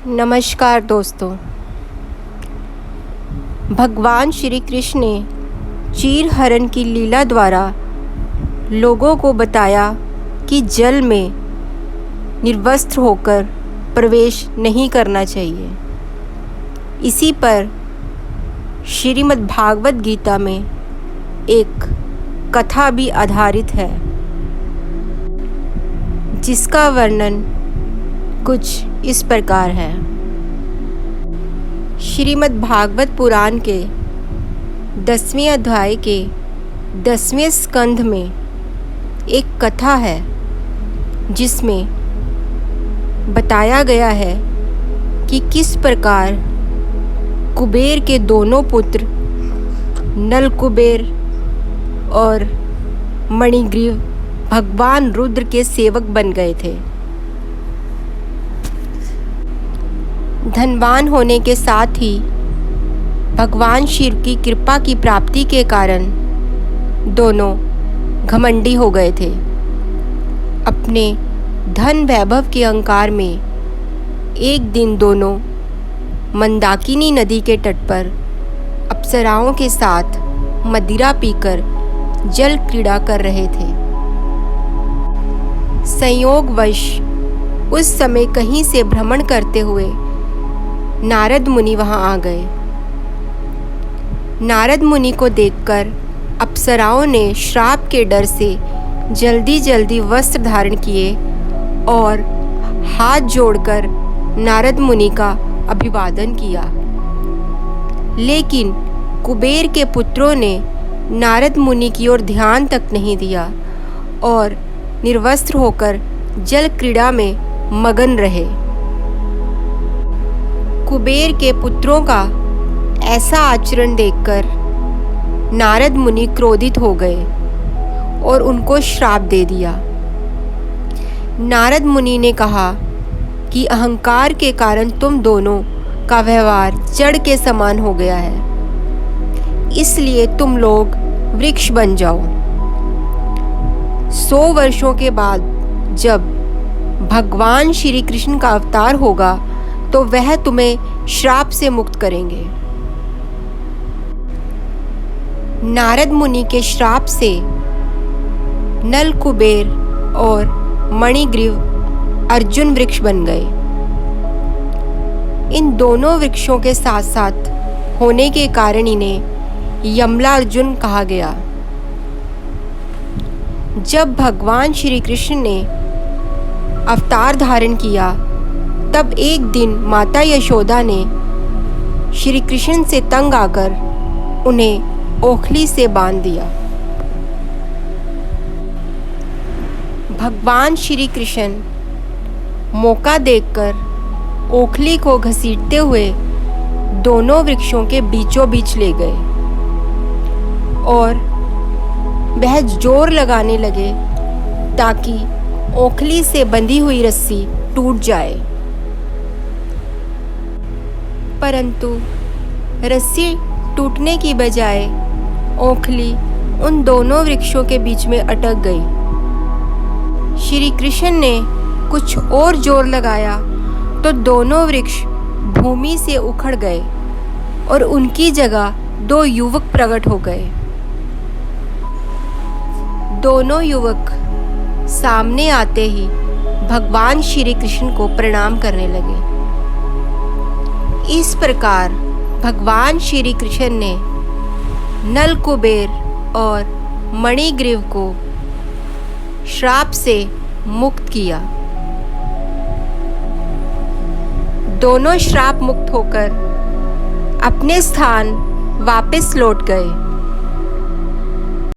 नमस्कार दोस्तों। भगवान श्री कृष्ण ने चीरहरण की लीला द्वारा लोगों को बताया कि जल में निर्वस्त्र होकर प्रवेश नहीं करना चाहिए। इसी पर श्रीमद् भागवत गीता में एक कथा भी आधारित है, जिसका वर्णन कुछ इस प्रकार है। श्रीमद् भागवत पुराण के 10वें अध्याय के 10वें स्कंध में एक कथा है, जिसमें बताया गया है कि किस प्रकार कुबेर के दोनों पुत्र नल कुबेर और मणिग्रीव भगवान रुद्र के सेवक बन गए थे। धनवान होने के साथ ही भगवान शिव की कृपा की प्राप्ति के कारण दोनों घमंडी हो गए थे। अपने धन वैभव के अहंकार में एक दिन दोनों मंदाकिनी नदी के तट पर अप्सराओं के साथ मदिरा पीकर जल क्रीड़ा कर रहे थे। संयोगवश उस समय कहीं से भ्रमण करते हुए नारद मुनि वहां आ गए। नारद मुनि को देखकर अप्सराओं ने श्राप के डर से जल्दी जल्दी वस्त्र धारण किए और हाथ जोड़कर नारद मुनि का अभिवादन किया। लेकिन कुबेर के पुत्रों ने नारद मुनि की ओर ध्यान तक नहीं दिया और निर्वस्त्र होकर जल क्रीड़ा में मगन रहे। कुबेर के पुत्रों का ऐसा आचरण देखकर नारद मुनि क्रोधित हो गए और उनको श्राप दे दिया। नारद मुनि ने कहा कि अहंकार के कारण तुम दोनों का व्यवहार जड़ के समान हो गया है, इसलिए तुम लोग वृक्ष बन जाओ। 100 वर्षों के बाद जब भगवान श्री कृष्ण का अवतार होगा तो वह तुम्हें श्राप से मुक्त करेंगे। नारद मुनि के श्राप से नल कुबेर और मणिग्रीव अर्जुन वृक्ष बन गए। इन दोनों वृक्षों के साथ साथ होने के कारण इन्हें यमला अर्जुन कहा गया। जब भगवान श्री कृष्ण ने अवतार धारण किया, तब एक दिन माता यशोदा ने श्री कृष्ण से तंग आकर उन्हें ओखली से बांध दिया। भगवान श्री कृष्ण मौका देखकर ओखली को घसीटते हुए दोनों वृक्षों के बीचों बीच ले गए और वह जोर लगाने लगे ताकि ओखली से बंधी हुई रस्सी टूट जाए। परंतु रस्सी टूटने की बजाय ओखली उन दोनों वृक्षों के बीच में अटक गई। श्री कृष्ण ने कुछ और जोर लगाया तो दोनों वृक्ष भूमि से उखड़ गए और उनकी जगह 2 युवक प्रकट हो गए। दोनों युवक सामने आते ही भगवान श्री कृष्ण को प्रणाम करने लगे। इस प्रकार भगवान श्री कृष्ण ने नल कुबेर और मणिग्रीव को श्राप से मुक्त किया। दोनों श्राप मुक्त होकर अपने स्थान वापस लौट गए।